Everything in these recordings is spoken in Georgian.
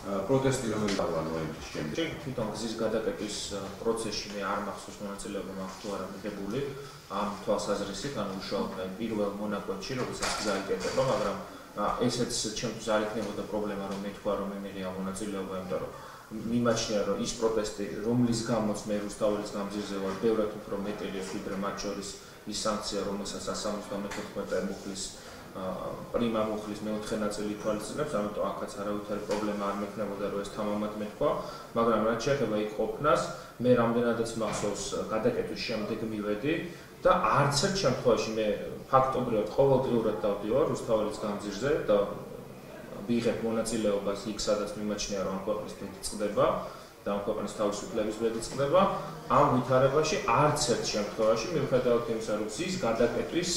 პროტესტი რომელიც დავა ნოემბრის შემდეგ. თვითონ გზის გადაკეტვის პროცესში მე არ მახსოვს მონაწილეობა მაქვს თუ არა მიღებული ამ თვალსაზრისით, ანუ უშუალოდ პირველ მონაკვეთში, როდესაც გზა იკეტება, მაგრამ ესეც ჩემთვის არ იქნებოდა პრობლემა, რომ მე თქვა, რომ მე მიღია მონაწილეობა, იმიტომ რომ მიმაჩნია, რომ ის პროტესტი, რომლის გამოც მე რუსთაველის გამზირზე ვარ, ბევრად უფრო მეტია, ვიდრე მათ შორის ის სანქცია, რომელსაც 174 მუხლის პრიმა მუხლის მეოთხე ნაწილი თვალისწინებს, ამიტომ აქაც არავითარი პრობლემა არ მექნებოდა, რომ ეს თამამად მეთქვა, მაგრამ რაც შეეხება იქ ყოფნას, მე რამდენადაც მახსოვს გადაკეტვის შემდეგ მივედი და არც ერთ შემთხვევაში მე ფაქტობრივად ყოველდღიურად დავდივარ რუსთაველის გამზირზე და ვიღებ მონაწილეობას იქ, სადაც მიმაჩნია, რომ ამ ქვეყნის ბედი წყდება და ამ ქვეყნის თავისუფლების ბედი წყდება, ამ ვითარებაში არც ერთ შემთხვევაში მიუხედავად იმისა, რომ გზის გადაკეტვის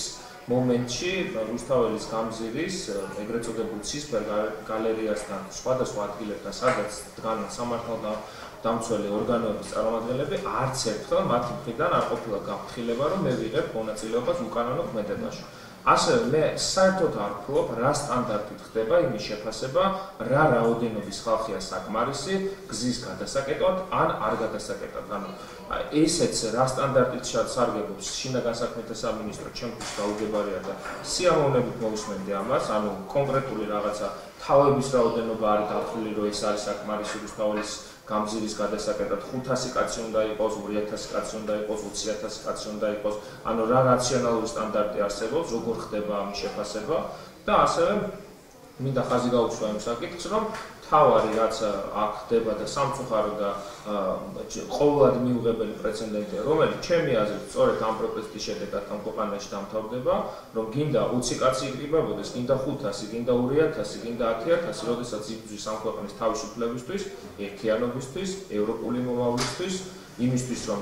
მომენტში რუსთაველის გამზირის ეგრეთ წოდებულ ცისფერ გალერეასთან სხვადასხვა ადგილებთან, სადაც დგანან სამართალდამცველი ორგანოების წარმომადგენლები, არც ერთხელ მათი მხრიდან არ ყოფილა გაფრთხილება, რომ მე ვიღებ მონაწილეობას უკანონო ქმედებაში. ასევე მე საერთოდ არ ვფლობ, რა სტანდარტით ხდება იმის შეფასება, რა რაოდენობის ხალხია საკმარისი გზის გადასაკეტად ან არ გადასაკეტად. ანუ ესეც რა სტანდარტით სარგებლობს შინაგან საქმეთა სამინისტრო, ჩემთვის გაუგებარია და სიამოვნებით მოვისმენდი ამას, ანუ კონკრეტული რაღაცა თავების რაოდენობა არის დათვლილი, რომ ეს არის საკმარისი რუსთაველის გამზირის გადასაკეტად 500 კაცი უნდა იყოს, 2000 კაცი უნდა იყოს, 20000 კაცი უნდა იყოს, ანუ რა რაციონალური სტანდარტი არსებობს, როგორ ხდება ამის შეფასება და ასევე მინდა ხაზი გაუჩვა იმ საკითხს, რომ თავარი რაც აქ ხდება და სამწუხარო და ყოველად მიუღებელი პრეცედენტია, რომელიც ჩემი აზრით სწორედ ამ პროტესტის შედეგად ამ ქვეყანაში დამთავრდება, რომ გინდა 20 კაცი იკრიბებოდეს, გინდა 500, გინდა 2000, გინდა 10000, როდესაც იბრძვის ამ ქვეყნის თავისუფლებისთვის, ერთიანობისთვის, ევროპული მომავლისთვის, იმისთვის რომ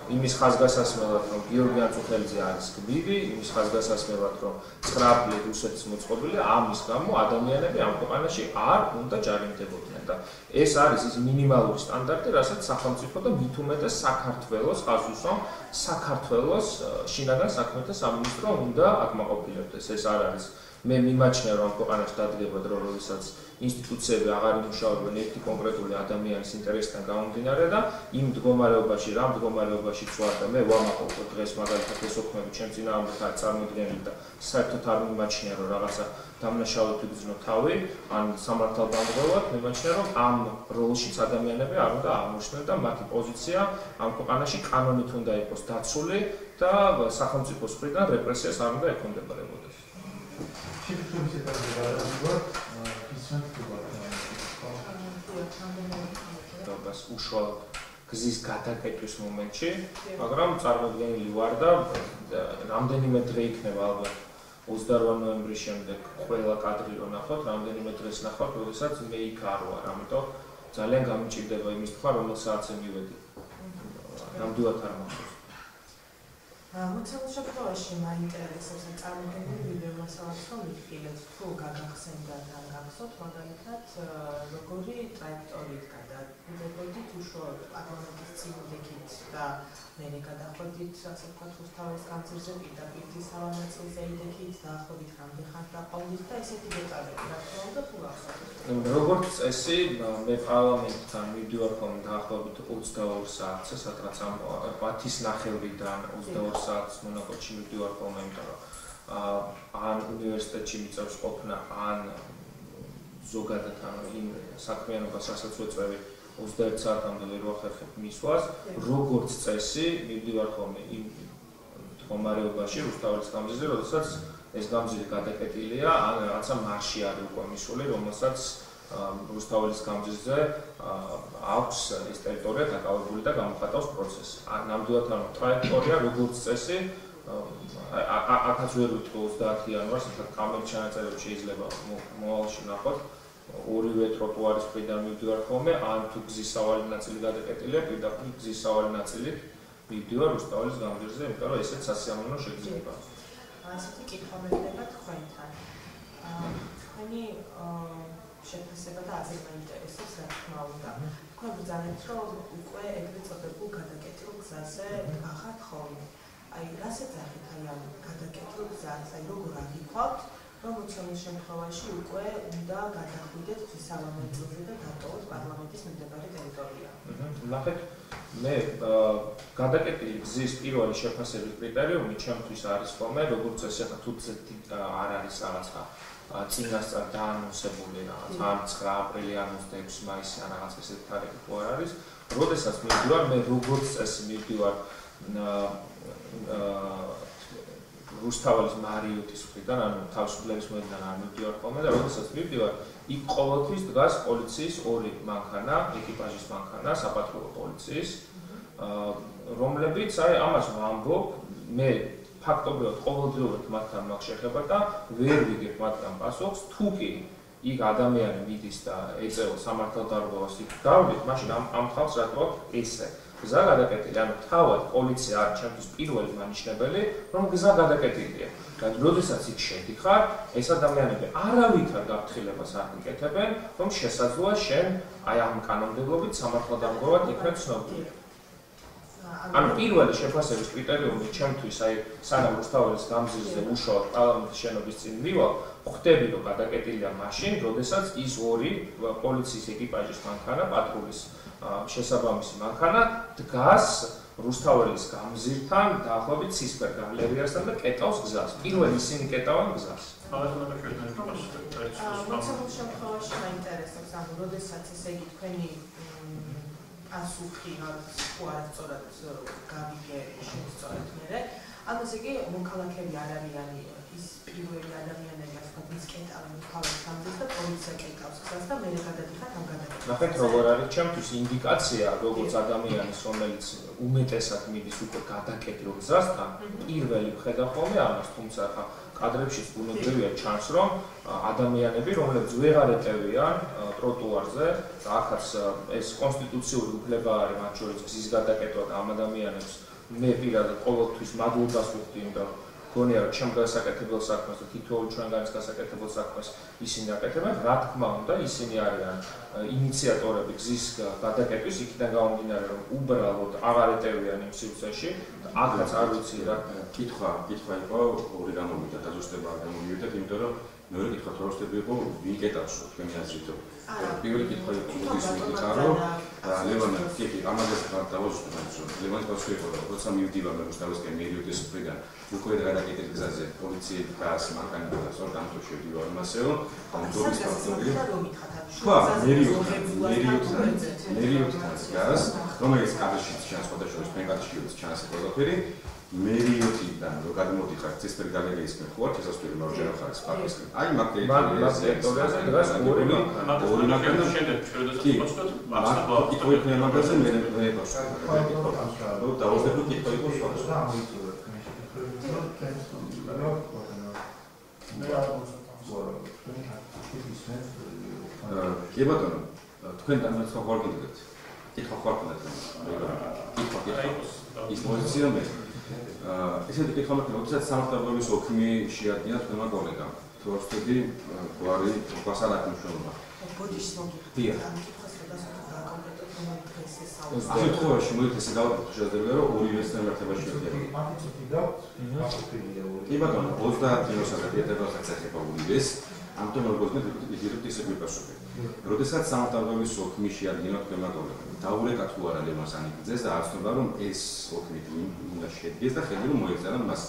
იმის ხაზგასასმელად, რომ გიორგი ანწუხელიძე არის გმირი, იმის ხაზგასასმელად, რომ 9 წლით რუსეთის მოწყობილი, ამის გამო ადამიანები ამ ქვეყანაში არ უნდა ჯარიმდებოდნენ და ეს არის ის მინიმალური სტანდარტი, რასაც სახელმწიფო და მით უმეტეს საქართველოს ხაზუსამ, საქართველოს შინაგან საქმეთა სამინისტრო უნდა აკმაყოფილებდეს. ეს არ არის მე მიმაჩნია, რომ ამ ქვეყანაში დადგება დრო, როდესაც ინსტიტუციები აღარ იმუშავებენ ერთი კონკრეტული ადამიანის ინტერესთან გამომდინარე და იმ მდგომარეობაში, რა მდგომარეობაშიც ვარ და მე ვამაყობ დღეს მაგალითად ეს ოქმები ჩემ წინააღმდეგ არ წარმოდგენილი და საერთოდ არ მიმაჩნია, რომ რაღაცა დამნაშავედ ვიგრძნო თავი, ან სამართალდამღვრელად, მიმაჩნია, რომ ამ როლშიც ადამიანები არ უნდა აღმოჩნდნენ და მათი პოზიცია ამ ქვეყანაში კანონით უნდა იყოს დაცული და სახელმწიფოს მხრიდან რეპრესიას არ უნდა ექვემდებარებოდეს. უშუალოდ გზის გადაკეტვის მომენტში, მაგრამ წარმოდგენილი ვარ და რამდენიმე დღე იქნება ალბათ 28 ნოემბრის შემდეგ ყველა კადრი რო ნახოთ, რამდენიმე დღეს ნახოთ, როდესაც მე იქ არ ვარ, ამიტომ ძალიან გამიჭირდება იმის თქვა, რომელ საათზე მივედი. ნამდვილად არ მახსოვს. მოცემულ შემთხვევაში მაინტერესებს წარმოდგენილი ვიდეო მასალაც რომ ვიხილეთ, თუ გაგახსენდათ ან გახსოვთ, მაგალითად, როგორი ტრაექტორიით გადავიდებოდით უშუალოდ პარლამენტის წინდეკით და მერე გადახვედით, ასე ვთქვათ, რუსთაველის გამზირზე პირდაპირ სავარ ნაწილზე იდექით, დაახლოებით რამდენი ხანი დაყავდით და ესეთი დეტალები რა თქმა უნდა თუ გახსოვთ. როგორც წესი, მე პარლამენტთან მივდივარ ხოლმე დაახლოებით 22 საათზე, სადღაც ამ 10:30-დან 22 საათს მონაკვეთში მივდივარ ხოლმე, იმიტომ რომ ან უნივერსიტეტში მიწევს ყოფნა, ან ზოგადად იმ საქმიანობას, რასაც ვეწევი 21 საათამდე ვერ ვახერხებ მისვლას, როგორც წესი მივდივარ ხოლმე იმ მდგომარეობაში რუსთაველის გამზირზე, როდესაც ეს გამზირი გადაკეტილია, ან რაღაცა მარში არის უკვე მისული, რომელსაც რუსთაველის გამზირზე აქვს ეს ტერიტორია დაკავებული და გამოხატავს პროცესი. ნამდვილად ანუ ტრაექტორია როგორც წესი, აქაც ვერ ვიტყვი 30 იანვარს, ახლა კამერის ჩანაწერები შეიძლება მოვალში ნახოთ. ორივე ტროტუარის მხრიდან მივდივარ ხოლმე, ან თუ გზის სავალი ნაწილი გადაკეტილია, პირდაპირ გზის სავალი ნაწილი მივდივარ რუსთაველის გამზირზე, იმიტომ რომ ესეც სასიამოვნო შეგრძნება. ასეთი კითხვა მექნება თქვენთან. თქვენი შეფასება და აზრი მაინტერესებს, რა თქმა უნდა. თქვენ ბრძანებთ, რომ უკვე ეგრეთ წოდებულ გადაკეტილ გზაზე გახართ ხოლმე. აი, რას ეძახით აი ამ გადაკეტილ გზას, აი როგორ აღიქვავთ, რომ მოცემულ შემთხვევაში უკვე უნდა გადახვიდეთ გზის სავალი ნაწილზე და დატოვოთ მიწის მიმდებარე ტერიტორია. ნახეთ, მე გადაკეტილი გზის პირველი შეფასების კრიტერიუმი ჩემთვის არის ხოლმე, როგორც ეს ახლა თუ არ არის რაღაცა წინასწარ დაანონსებული რაღაც ან 9 აპრილი ან 26 მაისი ან რაღაც ესეთი თარიღი თუ არ არის, როდესაც მივდივარ, მე როგორც წესი მივდივარ რუსთაველის მარიოტის მხრიდან, ანუ თავისუფლების მოედნიდან არ მივდივარ ხოლმე და როდესაც მივდივარ, იქ ყოველთვის დგას პოლიციის ორი მანქანა, ეკიპაჟის მანქანა, საპატრულო პოლიციის, რომლებიც აი ამას ვამბობ, მე ფაქტობრივად ყოველდღიურად მათთან მაქვს შეხება და ვერ ვიგებ მათგან პასუხს, თუ კი იქ ადამიანი მიდის და ეწევა სამართალდარღვევას იქ გავდით, მაშინ ამ ხალხს რატო ესე გზა გადაკეტილი, ანუ თავად პოლიცია არის ჩემთვის პირველი მანიშნებელი, რომ გზა გადაკეტილია. და როდესაც იქ შედიხარ, ეს ადამიანები არავითარ გაფრთხილებას არ იკეთებენ, რომ შესაძლოა შენ აი ამ კანონმდებლობით სამართალდარღვევად იქნებ ცნობილი. ანუ პირველი შეფასების კრიტერიუმი ჩემთვის აი სანამ რუსთაველის გამზირზე უშუალოდ პარლამენტის შენობის წინ მივალ, ხვდები რომ გადაკეტილია მაშინ, როდესაც ის ორი პოლიციის ეკიპაჟის მანქანა, პატრულის შესაბამისი მანქანა დგას რუსთაველის გამზირთან დაახლოებით ცისფერ გალერეასთან და კეტავს გზას. პირველი ისინი კეტავენ გზას. მოცემულ შემთხვევაში მაინტერესებს, ანუ როდესაც ესე იგი თქვენი პასუხი თუ არა სწორად გავიგე შესწორეთ მერე, ანუ ესე იგი მოქალაქეები არ არიან ის პირველი ადამიანები, ასე ვთქვათ, ის კეტავენ რუსთაველის გამზირს და პოლიცია კეტავს გზას და მერე გადადიხართ ამ გადაკეტებას. ნახეთ როგორ არის ჩემთვის ინდიკაცია, როგორც ადამიანის, რომელიც უმეტესად მიდის უკვე გადაკეტილ გზასთან, პირველი ვხედა ხოლმე ამას, თუმცა ახლა კადრებშიც ბუნებრივია ჩანს, რომ ადამიანები, რომლებიც ვეღარ ეტევიან ტროტუარზე, და ახაც ეს კონსტიტუციური უფლება არის მათ შორის გზის გადაკეტვა და ამ ადამიანებს მე პირადად ყოველთვის მადლობას ვუხდი, იმიტომ გონია რომ ჩემ გასაკეთებელ საქმეს და თითოეული ჩვენგანის გასაკეთებელ საქმეს ისინი აკეთებენ, რა თქმა უნდა, ისინი არიან ინიციატორები გზის გადაკეტვის, იქიდან გამომდინარე, რომ უბრალოდ აღარ ეტევიან იმ სივრცეში, აქაც არ ვიცი რა კითხვა იყო ორი გამოვიდა და ზუსტება არ გამოვიდეთ, იმიტომ რომ მეორე კითხვა თოროსტები იყო ვინ კეტავს თქვენი აზრით. პირველი კითხვა იყო რომ ლევან კი ამაზე დავაზუსტებთ, ლევან პასუხი იყო, როცა მივდივარ რუსთაველსკენ მარიოტის მხრიდან, უკვე გადაკეტილი გზაზე პოლიცია დგას მანქანა და სწორ გამთოში ვდივარ მასეო, ამბობს ფაქტობრივად. ხო, მარიოტთან დგას, რომელიც კადრში ჩანს, სხვადასხვა პენკადრშიც ჩანს ყველაფერი. მარიოტიდან რო გადმოდიხარ ცისფერ გალერეის მხრიდან, შესასვლელი მარჯვენა მხარეს პარკისკენ. აი მაგ ტერიტორიაზე დგას ორი მანქანა შემდეგ შევედოთ მოსკოვ მასშტაბად. იქ ვიქნა მაგაზე მე ვეპასო. რო დავუძებო კითხვა იყო სხვა. კი ბატონო, თქვენთან მე სხვა ხარ გიგეთ. კითხვა ხარ გქონდათ. კითხვა. ის პოზიცია მე ესეთი კითხვა მაქვს, როდესაც სამართალდარღვევის ოქმი შეადგინა თქვენმა კოლეგამ. თორსტები გვარი გვასალათ მნიშვნელობა. ბოდიშს მოგიხდი. ამ კითხვას გადასახად გაკონკრეტოთ რომელი დღეს ეს საუბარი. ამ შემთხვევაში მოიწეს დავაკეთოთ შესაძლებელია, რომ ორივე სტანდარტებაში შევიდეთ. კი ბატონო, 30 ივნისამდე ერთადერთად ეხება ორივეს. ამიტომ როგორც იგივე ისე მიპასუხე. როდესაც სამართალდარღვევის ოქმი შეადგინა თქვენმა კოლეგამ. დაურეკა თუ არა ლევანს ანიკიძეს და არცნობა რომ ეს ოქმი უნდა შედგეს და ხედი რომ მოეწარა მას.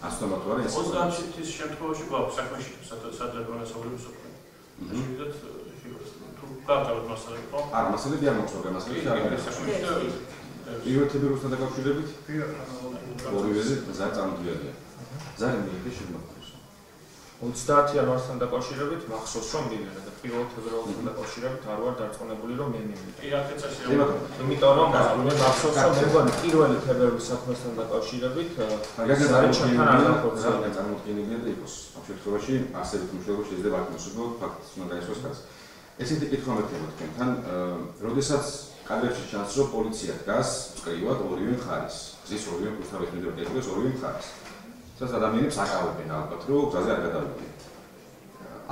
ასწორა თუ არა ეს 30-ის შემთხვევაში გვაქვს საქმეში სადღეგრძელოს საუბრების ოქმი. შევიდეთ თუ გავთავოთ მასალები ხო? არა, მასალები არ მაქვს მაგრამ მასალები არ არის. პირველი რუსთან დაკავშირებით? ორივეზე ზარ წარმოდგენილია. ზარი მიიღეს შემოქმედს. 30 იანვართან დაკავშირებით მახსოვს რომ მივიღე და პირველ თებერვალთან დაკავშირებით არ ვარ დარწმუნებული რომ მე მივიღე. იმიტომ რომ მე მახსოვს რომ მე მგონი პირველი თებერვლის საქმესთან დაკავშირებით მაგაზე არის ჩემთან არ დახორციელდა წარმოდგენილია და იყოს. ამ შემთხვევაში ასევე თუმცა შეიძლება აკმოსო ფაქტს უნდა გაისვას ხაზს. ესეთი კითხვა მექნება თქვენთან, როდესაც კადრებში ჩანს რომ პოლიცია დგას წკრივად ორივე მხარეს. გზის ორივე რუსთაველის მიმდებარე ორივე მხარეს. სადაც ადამიანებს აკავებენ ალბათ, რომ გზაზე არ გადავიდნენ.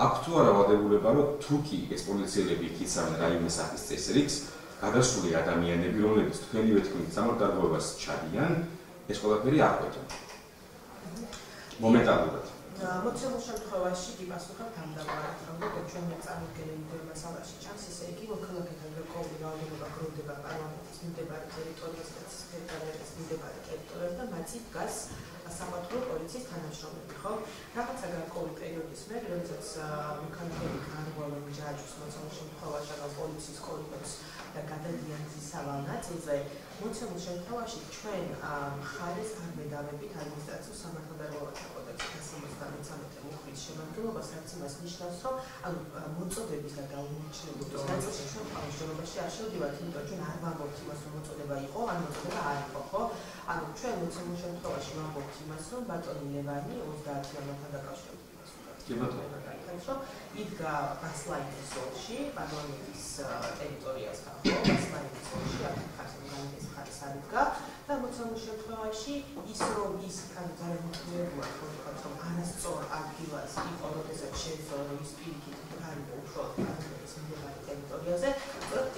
აქვს თუ არა ვადებულება, რომ თუ კი ეს პოლიციელები იქიცავენ რაიმე სახის წესრიგს, გადასული ადამიანები, რომლებიც თქვენივე თქმით სამართალდარღვევას ჩადიან, ეს ყველაფერი არ ყვეთონ. მომენტალურად. მოცემულ შემთხვევაში გიპასუხებთ ამ დაგვარად, რომ როგორც ჩვენ წარმოდგენილი მასალაში ჩანს, ისე იგი მოქალაქეთა გარკვეული რაოდენობა გროვდება პარლამენტის მიმდებარე ტერიტორიაზე და სექრეტარიატის მიმდებარე ტერიტორიაზე და მათი დგას საფართო პოლიციის თანამშრომლები, ხო? რაღაცა გარკვეული პერიოდის მერე, როდესაც მოქალაქეები განაგვარებენ ჯაჭვს მოცემულ შემთხვევაში და პოლიციის კორიდორს და გადადიან მზის სავალ ნაწილზე, მოცემულ შემთხვევაში ჩვენ მხარეს განმედავებით ადმინისტრაციულ სამართალდამცავი კოდექსის 173 მუხლის შემადგენლობას, რაც იმას ნიშნავს, რომ მოწოდების და გაუმჩნევლობის ნაწილში ჩვენ თავისუფლებაში არ შევდივართ, იმიტომ რომ ჩვენ არ ვამბობთ იმას, რომ მოწოდება იყო, ან მოწოდება არ იყო, ხო? ანუ ჩვენ მოცემულ შემთხვევაში ვამბობთ იმას, რომ ბატონი ლევანი 30 იანვართან დაკავშირებით რომ იდგა ბასლაინის ზოლში, პარლამენტის ტერიტორიასთან, ხო, ბასლაინის ზოლში, აქ ხარეს არ იდგა და მოცემულ შემთხვევაში ის რომ ის ძალიან მოტივირებულად ხდება, რომ არასწორ ადგილას იყო, როდესაც შეეძლო რომ ის პირიქით გარიყო უშუალოდ პარლამენტის მიმდებარე ტერიტორიაზე,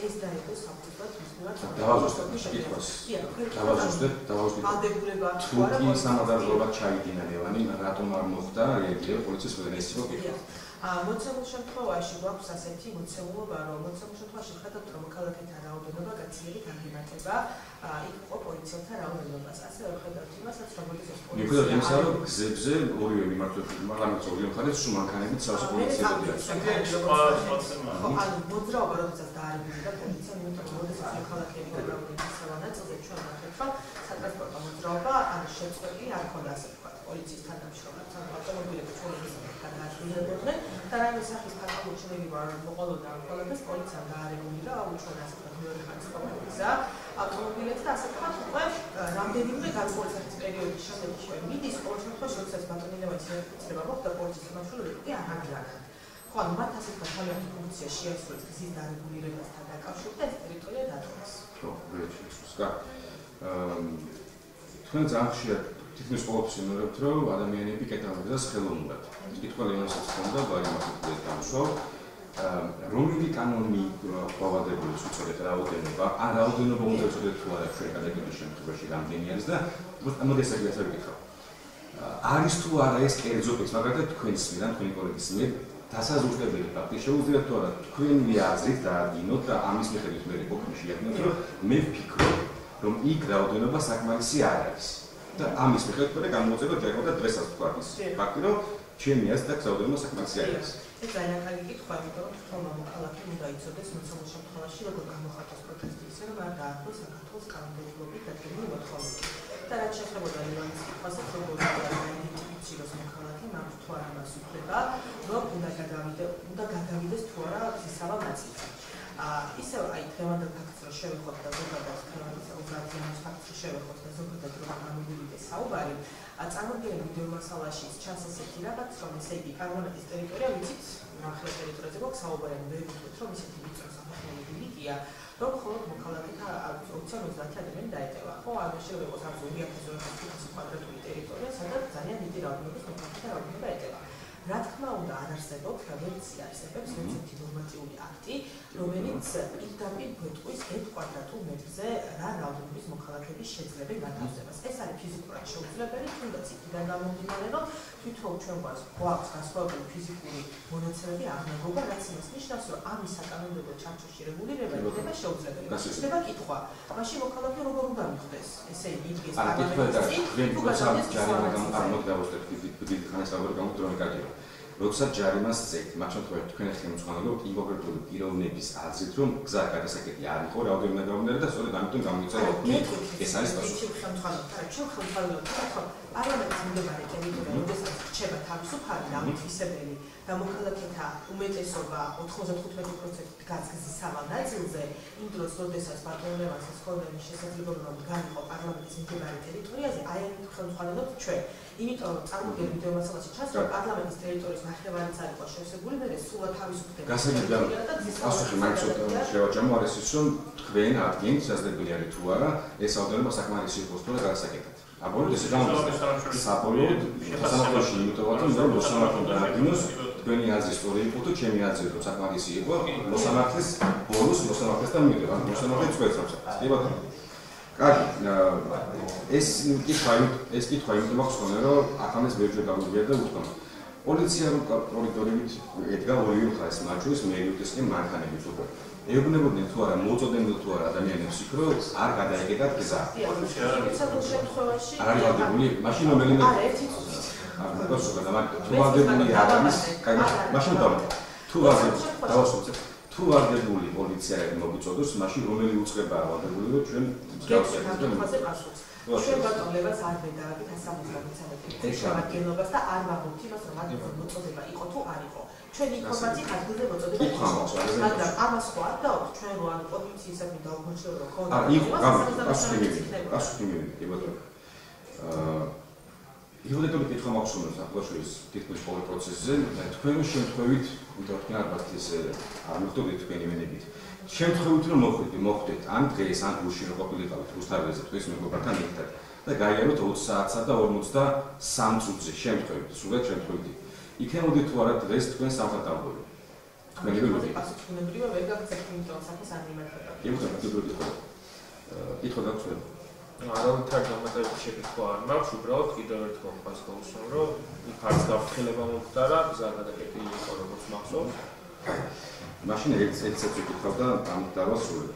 ეს დაედო საფუძვლად მისულად დავაზუსტებ კითხვას. დავაზუსტებ. ადებულება თუ კი სამართალდამცავად ჩაიდინა ლევანი, რატომ არ მოხდა რეაგირება პოლიციის მხრიდან ეს იყო კითხვა. მოცემულ შემთხვევაში გვაქვს ასეთი მოცემულობა, რომ მოცემულ შემთხვევაში ხედავთ, რომ მოქალაქეთა რაოდენობა გაცილებით აღიმატება, იქ იყო პოლიციელთა რაოდენობას. ასევე ხედავთ იმასაც, რომ როდესაც მივხვდით იმისა, რომ გზებზე ორივე მიმართულებით ორივე მხარეს სულ მანქანებით სავსე პოლიციელები არის. ანუ მოძრაობა როდესაც დაარღვევდა პოლიცია, იმიტომ რომ როდესაც მოქალაქეები გადავიდნენ სავალ ნაწილზე, ჩვენ ვახერხებთ, რომ სატრანსპორტო მოძრაობა არის შეწყვეტილი არ ქონდა ასე ვთქვათ, პოლიციის თანამშრომლებს, ანუ ავტომობილები ჩვენების გადაადგილდებოდნენ და რაიმე სახის ფაქტობრივი ვარ მოყოლოდა ამ ყველაფერს პოლიციამ დაარეგულირა, უჩვენა ასე ვთქვათ, მეორე ხანძროვანი გზა ავტომობილებს და ასე ვთქვათ, უკვე რამდენიმე განსხვავებული პერიოდის შემდეგ ჩვენ მიდის ყოველ შემთხვევაში, როდესაც ბატონი ლევანის რეგისტრება მოხდა პოლიციის სამშობლოები არ აღიარებენ. ხო, ანუ მათ ასე ვთქვათ, თავიანთი ფუნქცია შეასრულეს გზის დარეგულირებასთან დაკავშირებით და ეს ტერიტორია დატოვეს. ხო, გეჩვენე. თქვენ ძალიან ხშირად თითქმის ყოველთვის იმეორებთ, რომ ადამიანები კეთილმოწყობილებას ხელოვნურად. კითხვა ლევანსაც ჰქონდა, ბარიმაკით დამსვავ. რომელი კანონი გვავალდებულებს უწოდეთ რაოდენობა, ან რაოდენობა უნდა უწოდეთ თუ არა ჩვენ გადაგების შემთხვევაში რამდენი არის და მოდი ესე ვიკითხავ. არის თუ არა ეს კერძობიც, მაგრამ თქვენს მხრიდან, თქვენი კოლეგის მიერ დასაზუსტებელი ფაქტი შეუძლიათ თუ არა თქვენი აზრით დაადგინოთ და ამის მიხედვით მე ყოფილი შეაგნოთ, რომ მე ვფიქრობ, რომ იქ რაოდენობა საკმარისი არ არის. და ამის მიხედვით გამოუწევთ ჯერ და დღესაც თქვა ის ფაქტი, რომ ჩემი აზრით აქ რაოდენობა საკმარისი არ არის. ეს ძალიან კარგი კითხვა, იმიტომ რომ თქმა მოქალაქე უნდა იცოდეს მოცემულ შემთხვევაში, როგორ გამოხატოს პროტესტი ისე, რომ არ დაახლოს საქართველოს კანონმდებლობით დადგენილი მოთხოვნები. და რაც შეეხება ლევანის კითხვასაც, როგორ identifიციროს მოქალაქე, მათ თუ არა მას უფლება, რომ უნდა გადავიდეს თუ არა სისავალ ნაწილზე. ისევ აი დღევანდელ ფაქტს რომ შევეხოთ და ზოგადად დღევანდელ ფაქტს შევეხოთ და ზოგადად რომ გამოვიდეთ საუბარი, წარმოდგენილი ვიდეო მასალაში ჩანს ესეთი რაღაც, რომ ესე იგი პარლამენტის ტერიტორია ვიცით, ახლა ტერიტორიაზე გვაქვს საუბარი, ვერ ვიტყვით, რომ ისეთი ვიწრო საფეხურები ლიკია, რომ მხოლოდ მოქალაქეთა 20-30 ადამიანი დაეტევა. ხო, ანუ შეიძლება იყოს ამ 2500 კვადრატული ტერიტორია, სადაც ძალიან დიდი რაოდენობის მოქალაქეთა რაოდენობა ეტევა. რა თქმა უნდა, არ არსებობს და ვერც არსებობს ესეთი ნორმატიული აქტი, რომელიც პირდაპირ გვეტყვის 1 კვადრატულ მეტრზე რა რაოდენობის მოქალაქეების შეძლებენ გათავსებას. ეს არის ფიზიკურად შეუძლებელი, თუნდაც იქიდან გამომდინარე, რომ თვითონ ჩვენ გვაქვს განსხვავებული ფიზიკური მონაცემები აღნაგობა, რაც იმას ნიშნავს, რომ ამის საკანონმდებლო ჩარჩოში რეგულირება იქნება შეუძლებელი. ხდება კითხვა, მაშინ მოქალაქე როგორ უნდა მიხვდეს? ესე იგი, იდგეს პარლამენტში, თუ გადავიდეს დიდი ხანის აღარ გამოდროen კადიო. როდესაც ჯარიმას წეთ, მათ შემთხვევაში თქვენ ხელმძღვანელობთ იმ კონკრეტული პიროვნების აზრით, რომ გზა გადასაკეთი არ იყო, რაოდენობა გამომდინარე და სწორედ ამიტომ გამოიწვია ეს არის პასუხი. ჩვენ ხელმძღვანელობთ, რომ პარლამენტის მიმდებარე ტერიტორია, როდესაც რჩება თავისუფალი და ამტკიცებელი და მოქალაქეთა უმეტესობა 95% დგას გზის სავალ ნაწილზე, იმ დროს, როდესაც ბატონ ლევანს ცხოვრების შესაძლებლობა განიყო პარლამენტის მიმდებარე ტერიტორიაზე, აი ამ ხელმძღვანელობთ ჩვენ. იმიტომ რომ წარმოგვიდგენთ ვიდეო მასალაში ჩანს, რომ პარლამენტის ტერიტორიის ნახევარიც არ იყო შევსებული, მე სულ თავისუფლდება. გასაგებია პასუხი მაინც შევაჭამო არის ის, რომ თქვენ ადგენთ შესაძლებელი არის თუ არა ეს რაოდენობა საკმარისი იყოს თუ არა გადასაკეთად. აბოლოდ ესე გამოდის. საბოლოოდ სასამართლოში იმიტომ რომ მოსამართლე დაადგინოს თქვენი აზრი სწორი იყო თუ ჩემი აზრი რომ საკმარისი იყო, მოსამართლის ბოლოს მოსამართლესთან მივიდა, ან მოსამართლე წვეთს. კი ბატონო. კარგი, ეს კითხვა იმიტომ მაქვს ხომ, რომ ახალეს ვერჯერ გამოვიდა და უთქმა. პოლიცია რომ კორიდორებით ედგა ორივე მხარეს, მათ შორის მელიუტისკენ მანქანებით უკვე. ეუბნებოდნენ თუ არა მოწოდებდნენ თუ არა ადამიანებს იქ რომ არ გადაეკეტათ გზა. არ არის ვადებული, მაშინ რომელიმე არა, ერთი წუთით. თუ ვადებული არის, კაი, მაშინ დავასრულებ. თუ ვადებული პოლიციელები მოგიწოდოს, მაშინ რომელი უწყება ვადებული რომ ჩვენ მსგავსებას ჩვენ ბატონლებას არ ვედავით 173 შემადგენლობას და არ ვაღებთ იმას რომ მათ მოწოდება იყო თუ არ იყო. ჩვენ ინფორმაცია ადგილზე მოწოდება იყო. მაგრამ ამას ხო არ დავთ ჩვენ რო ან პოლიციისადმი დავუმორჩილო რომ ხო არა იყო კი ბატონო. იგივე კითხვა მაქვს რომ საფუაშვილის თითქმის ყოველ პროცესზე თქვენ შემთხვევით ვიდრე ალბათ ეს არ მოხდებით თქვენი ვენებით. შემთხვევით რომ მოხვდეთ ან დღეს ან გუშინ რო ყოფილიყავით რუსთაველზე თქვის მეგობრებთან ერთად და გაიაროთ 20 საათსა და 53 წუთზე შემთხვევით, სულად შემთხვევით. იქნებოდი თუ არა დღეს თქვენ სამხატავრო. თქვენი ვენები პასუხისმგებლობა ვერ გაგცემთ იმიტომ საფოს არ მიმართება. კითხვა გაქვთ? არავითარ დამატებითი შეკითხვა არ მაქვს, უბრალოდ კიდევ ერთხელ მას გავუსვამ, რომ იქ არც გაფრთხილება მომხდარა, გზა გადაკეტილი იყო როგორც მახსოვს. მაშინ ერთ-ერთ ვიკითხავდა ამ დავასრულებ.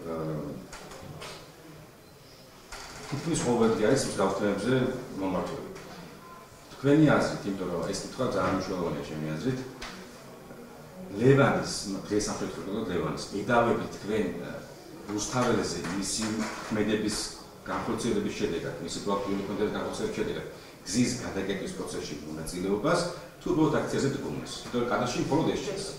თითქმის ყოველდღე არის მსგავსებებზე მომართვები. თქვენი აზრით, იმიტომ რომ ეს კითხვა ძალიან მნიშვნელოვანია ჩემი აზრით. ლევანის დღეს ამ შემთხვევაში ლევანის იდავები თქვენ რუსთაველზე მისი ქმედების განხორციელების შედეგად, მისი პროაქტიული კონტენტის განხორციელების შედეგად გზის გადაკეტვის პროცესში მონაწილეობას თუ უბრალოდ აქციაზე დგომას. იმიტომ რომ კადრში მხოლოდ ეს შეცდ.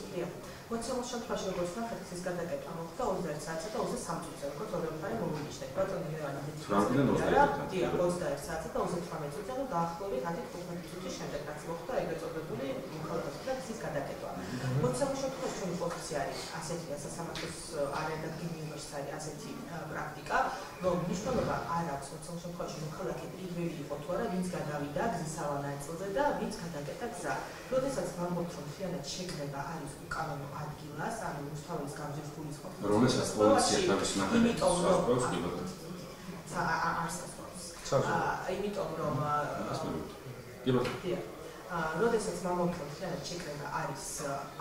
მოცემულ შემთხვევაში როგორც ნახეთ, გზის გადაკეტვა მოხდა 21 საათსა და 23 წუთზე, როგორც ორი მხარე მომიჯდა. ბატონი ლევანი ფრანგიდან 21 საათსა და 38 წუთზე, და დაახლოებით 10-15 წუთის შემდეგ რაც მოხდა ეგრეთ წოდებული მოხალხეთა გზის გადაკეტვა. მოცემულ შემთხვევაში ჩვენი პოზიცია არის ასეთი, სასამართლოს არადაგმ უნივერსიტეტი ასეთი პრაქტიკა, რომ მნიშვნელობა არ აქვს მოცემულ შემთხვევაში მოხალხე პირველი იყო თუ არა, ვინც გადავიდა გზის სავალ ნაწილზე და ვინც გადაკეტა გზა. როდესაც ვამბობთ, რომ მთლიანად შეკრება არის უკანონო ადგილას, ანუ რუსთაველის გამზირის გულისხმობს. რომელსაც პოლიცია თავის ნახევარს ასწავლებს იმიტომ რომ როდესაც ვამბობთ, რომ მთლიანად შეკრება არის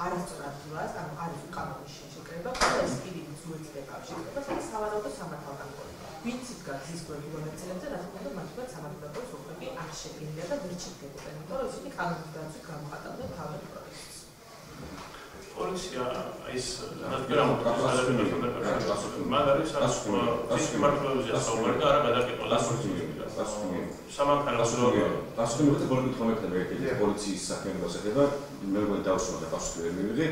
არასწორ ადგილას, ანუ არის უკანონო შეკრება, ეს პირი ზუეცდება შეკრებას, ეს სავარაუდო სამართალთან ყოლი. ვინც იდგა გზის გვერდულ მონაწილეებზე, რა თქმა უნდა, მათ სამართალდაკოს უფლები არ შეგვიძლია და ვერ შეგვიძლია, იმიტომ რომ ისინი კანონის დაცვით გამოხატავდნენ თავად პროექტს. პოლიცია ის მაგარი სამართლებრივია საუბარი და არა გადაკეტვა. სამართალოს პასუხი პოლიტიკურ ხომექნებია პოლიციის საქმიანობას ეხება, მე მგონი დავსვლა და პასუხი ვერ მივიღე.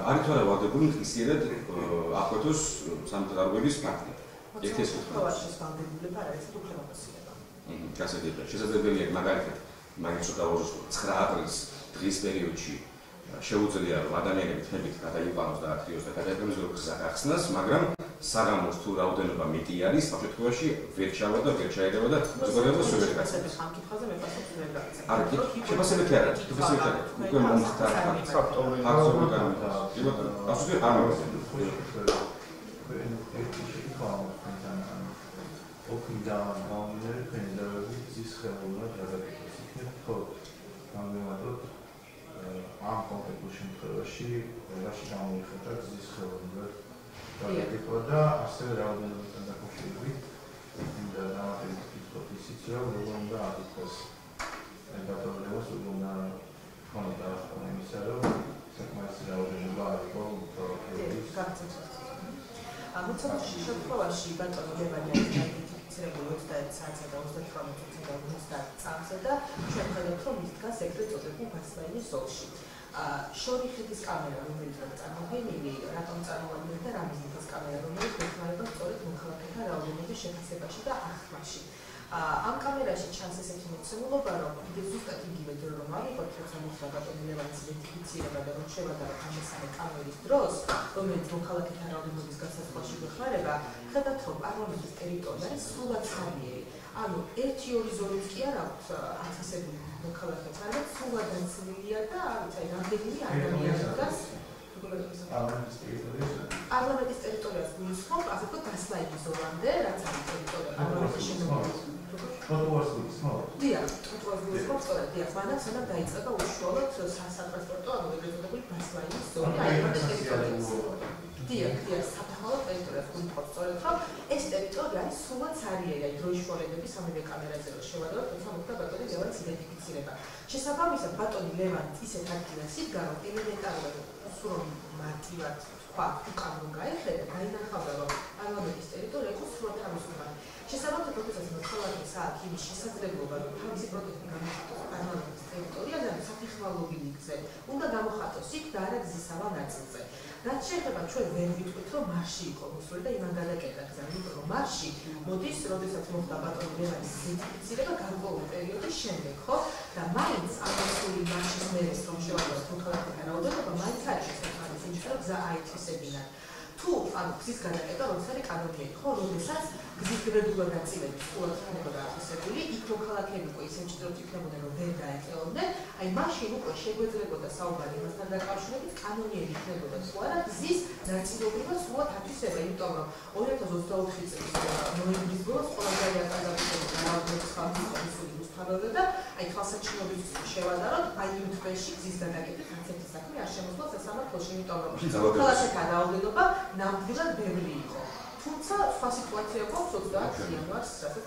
არის თუ არა ვადებული ხისიერად აკვეთოს სამთავროების ფაქტი. ერთ-ერთი შემთხვევაში ვალდებულება არის უფლებამოსილება. გასაგებია. შესაძლებელია მაგალითად, მაგის ცოტა 9 აპრილის დღის პერიოდში შეუძლია რომ ადამიანები თმებით გადაიყვანოს და აქტიოს და გადაიყვანოს გზა გახსნას, მაგრამ საღამოს თუ რაოდენობა მეტი არის, ამ შემთხვევაში ვერ ჩავა და ვერ ჩაერევა და ზოგადად ვერ გაცემს. ამ კითხვაზე მე პასუხი ვერ გაგცემ. არა, შეფასებითი არა, შეფასებითი არა. უკვე მომხდა ფაქტორი განმეორდა. პასუხი არ მოგცემ. ოქინდან გამომდინარე ფენდერები ზის ხელოვნა გადაკეთეს. იქნებ ხო გამოვიდოთ ამ კონკრეტულ შემთხვევაში რაში გამოიხატა ზის ხელოვნა გადაკეთვა და ასევე რაოდენობასთან დაკავშირებით და დამატებით ვთქვათ ისიც რომ როგორ უნდა აკეთოს ბატონლევას უნდა კონდა იმისა რომ საკმარის რაოდენობა არ იყო გაგცემს. მოცემულ შემთხვევაში ბატონო ლევანი არის იდენტიფიცირებული 21 საათსა და 38 წუთსა და 50 წამსა და ჩვენ ხედავთ, რომ ის დგას ეგრეთ წოდებულ გასწვევის ზოლში. შორიხეთის კამერა, რომელიც წარმოგვიდგენილი, რატომ წარმოადგენდა და რა მიზნით კამერა, რომელიც ეხმარება სწორედ მოქალაქეთა რაოდენობის შეფასებაში და აღქმაში. ამ კამერაში ჩანს ესეთი მოცემულობა, რომ კიდევ ზუსტად იგივე დრო რომ ავიღოთ, როცა მოხდა ბატონი ლევანის იდენტიფიცირება და რომ შევადაროთ ამ მესამე კამერის დროს, რომელიც მოქალაქეთა რაოდენობის გასაზღვარში გვეხმარება, ხედავთ, რომ პარლამენტის ტერიტორია არის სრულად სარიერი. ანუ 1-2 ზოლიც კი არ აქვს ათასებული მოქალაქეთა, არამედ სრულად დაცლილია და რამდენიმე ადამიანი დგას პარლამენტის ტერიტორიას გულისხმობ, ასე ვთქვათ, გასლაიდის ზოლამდე, რაც არის ტერიტორია პარლამენტის შენობებში. ტროტუარს გულისხმობთ? დიახ, ტროტუარს გულისხმობთ, სწორედ, დიახ, მანამ სანამ დაიწყება უშუალოდ სატრანსპორტო, ანუ ეგრეთ წოდებული ბასლაინის ზონა, აი ამ ტერიტორიაზე. დიახ, საფეხმავლო ტერიტორიას გულისხმობთ, სწორედ, რომ ეს ტერიტორია არის სულაც არიერი, აი დროის შუალედები სამივე კამერაზე რო შევადაროთ, თუმცა მოხდა ბატონი ლევანის იდენტიფიცირება. შესაბამისად, ბატონი ლევანი ისეთ ადგილას იდგა, რომ ელემენტარულად სრულ მარტივად თქვა, უკანონო გაეხედა, დაინახავდა, რომ პარლამენტის ტერიტორია იყო სრულად თავისუფალი. შესაბამისად, როდესაც მოქალაქეს აქვს იმის შესაძლებლობა, რომ თავისი პროტესტი გამოხატოს პარლამენტის ტერიტორიაზე, ან საფეხმავლო გზაზე, უნდა გამოხატოს იქ და არა გზისავალ ნაწილზე. რაც შეეხება ჩვენ ვერ ვიტყვით, რომ მარში იყო მოსული და იმან გადაკეტა გზა, იმიტომ რომ მარში მოდის, როდესაც მოხდა ბატონი ლევანის იდენტიფიცირება გარკვეული პერიოდის შემდეგ, ხო? და მაინც ამ მოსული მარშის მერე რომ შევადაროთ მოქალაქეთა რაოდენობა, მაინც არის შესაძლებელი, რომ გზა აითვისებინათ. თუ ანუ გზის გადაკეტა როდის არის კანონიერი, ხო, როდესაც გზის გრედულად ნაწილები სულად იქნებოდა აფისებული, იქ მოქალაქეები უკვე ისე მჭიდროდ იქნებოდნენ, რომ ვერ დაეწეოდნენ, აი მაშინ უკვე შეგვეძლებოდა საუბარი იმასთან დაკავშირებით, კანონიერი იქნებოდა თუ არა გზის ნაწილობრივად სულად აფისება, იმიტომ რომ 2024 წლის ნოემბრის ბოლოს ყველაზე აკადემიკოსი რაოდენობის ხალხის მისული და აი თვალსაჩინობის შევადაროთ, აი იმ თვეში გზის გადაკეტით არცერთი საქმე არ შემოსულა სასამართლოში, იმიტომ რომ მოქალაქეთა რაოდენობა ნამდვილად ბევრი იყო. თუმცა სხვა სიტუაცია გვაქვს 20 იანვარს, რასაც